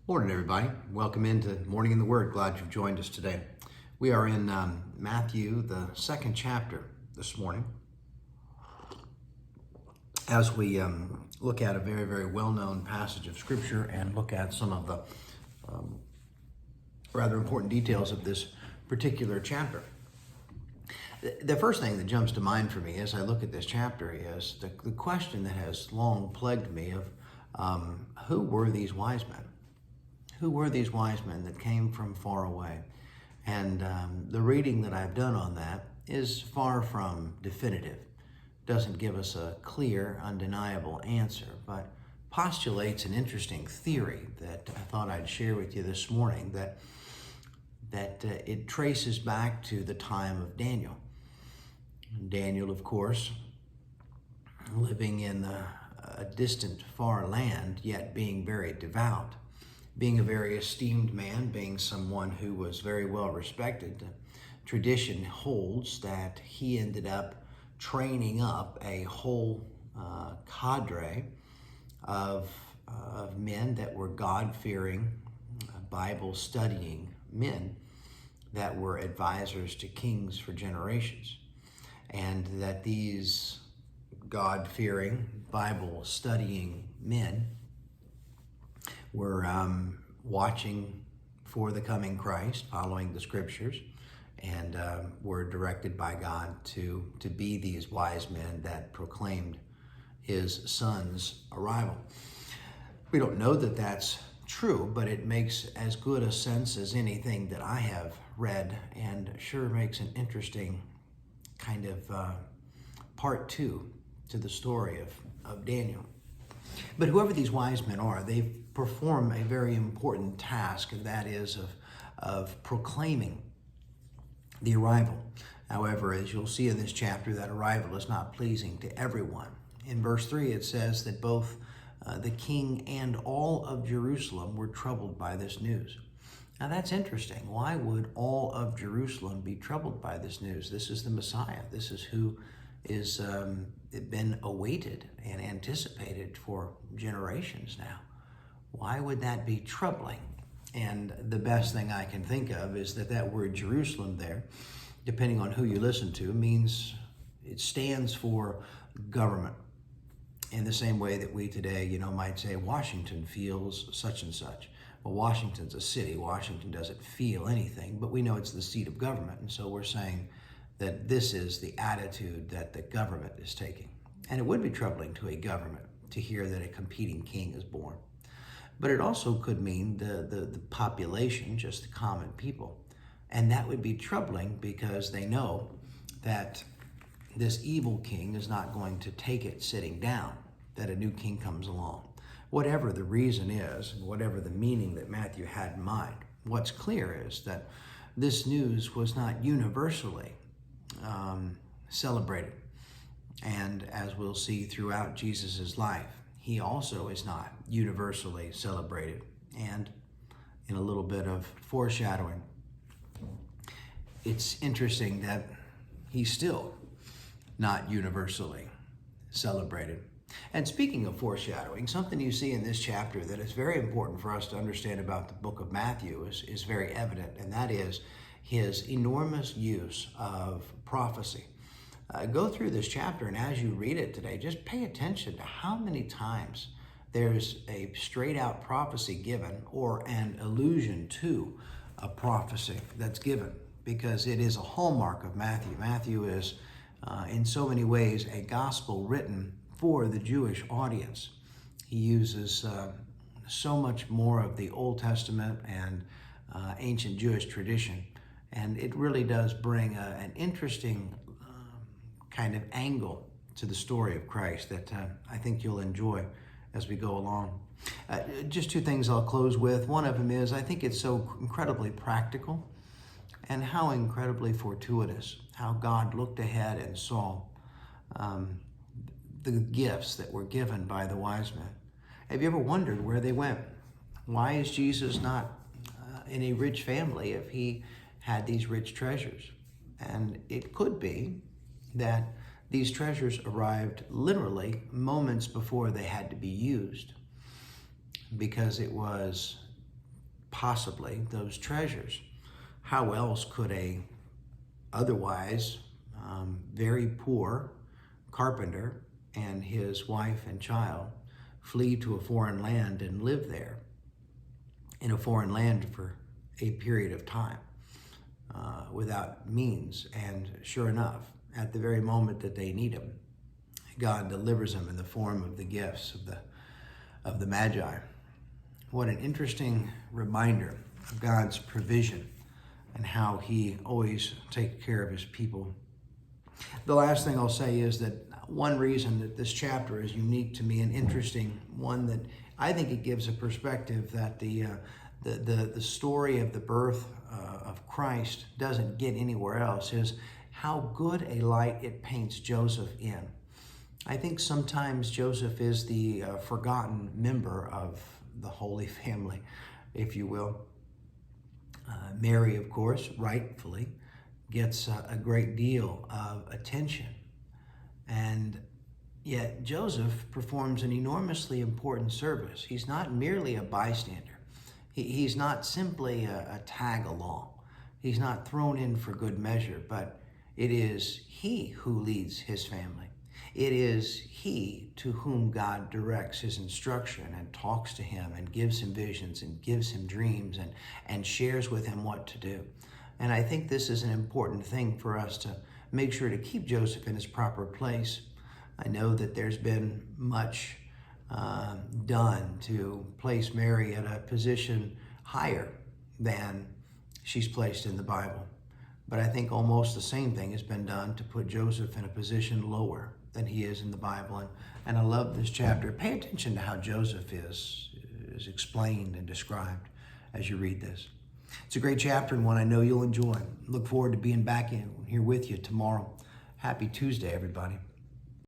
Morning, everybody. Welcome into Morning in the Word. Glad you've joined us today. We are in Matthew, the second chapter this morning, as we look at a very, very well-known passage of Scripture and look at some of the rather important details of this particular chapter. The first thing that jumps to mind for me as I look at this chapter is the question that has long plagued me of who were these wise men? Who were these wise men that came from far away? And the reading that I've done on that is far from definitive. Doesn't give us a clear, undeniable answer, but postulates an interesting theory that I thought I'd share with you this morning, that it traces back to the time of Daniel. Daniel, of course, living in a distant, far land, yet being very devout. Being a very esteemed man, being someone who was very well respected. Tradition holds that he ended up training up a whole cadre of men that were God-fearing, Bible-studying men that were advisors to kings for generations. And that these God-fearing, Bible-studying men were watching for the coming Christ, following the Scriptures, and were directed by God to be these wise men that proclaimed his son's arrival. We don't know that that's true, but it makes as good a sense as anything that I have read, and sure makes an interesting kind of part two to the story of Daniel. But whoever these wise men are, they perform a very important task, and that is of proclaiming the arrival. However, as you'll see in this chapter, that arrival is not pleasing to everyone. In verse 3, it says that both the king and all of Jerusalem were troubled by this news. Now that's interesting. Why would all of Jerusalem be troubled by this news? This is the Messiah. This is who is been awaited and anticipated for generations now. Why would that be troubling? And the best thing I can think of is that word Jerusalem there, depending on who you listen to, means it stands for government. In the same way that we today, might say Washington feels such and such. Well, Washington's a city. Washington doesn't feel anything, but we know it's the seat of government. And so we're saying that this is the attitude that the government is taking. And it would be troubling to a government to hear that a competing king is born. But it also could mean the population, just the common people. And that would be troubling because they know that this evil king is not going to take it sitting down, that a new king comes along. Whatever the reason is, whatever the meaning that Matthew had in mind, what's clear is that this news was not universally celebrated. And as we'll see throughout Jesus's life, he also is not universally celebrated. And in a little bit of foreshadowing, it's interesting that he's still not universally celebrated. And speaking of foreshadowing, something you see in this chapter that is very important for us to understand about the book of Matthew is very evident, and that is his enormous use of prophecy. Go through this chapter, and as you read it today, just pay attention to how many times there's a straight-out prophecy given or an allusion to a prophecy that's given, because it is a hallmark of Matthew. Matthew is, in so many ways, a gospel written for the Jewish audience. He uses so much more of the Old Testament and ancient Jewish tradition, and it really does bring an interesting kind of angle to the story of Christ that I think you'll enjoy as we go along. Just two things I'll close with. One of them is I think it's so incredibly practical, and how incredibly fortuitous, how God looked ahead and saw the gifts that were given by the wise men. Have you ever wondered where they went? Why is Jesus not in a rich family if he had these rich treasures? And it could be that these treasures arrived literally moments before they had to be used, because it was possibly those treasures. How else could a otherwise very poor carpenter and his wife and child flee to a foreign land and live there in a foreign land for a period of time without means? And sure enough, at the very moment that they need him, God delivers them in the form of the gifts of the Magi. What an interesting reminder of God's provision and how he always takes care of his people. The last thing I'll say is that one reason that this chapter is unique to me and interesting, one that I think it gives a perspective that the story of the birth of Christ doesn't get anywhere else, is how good a light it paints Joseph in. I think sometimes Joseph is the forgotten member of the Holy Family, if you will. Mary, of course, rightfully gets a great deal of attention. And yet Joseph performs an enormously important service. He's not merely a bystander. He's not simply a tag along. He's not thrown in for good measure, but it is he who leads his family. It is he to whom God directs his instruction and talks to him and gives him visions and gives him dreams and shares with him what to do. And I think this is an important thing for us to make sure to keep Joseph in his proper place. I know that there's been much done to place Mary at a position higher than she's placed in the Bible. But I think almost the same thing has been done to put Joseph in a position lower than he is in the Bible. And I love this chapter. Pay attention to how Joseph is explained and described as you read this. It's a great chapter and one I know you'll enjoy. Look forward to being back in here with you tomorrow. Happy Tuesday, everybody.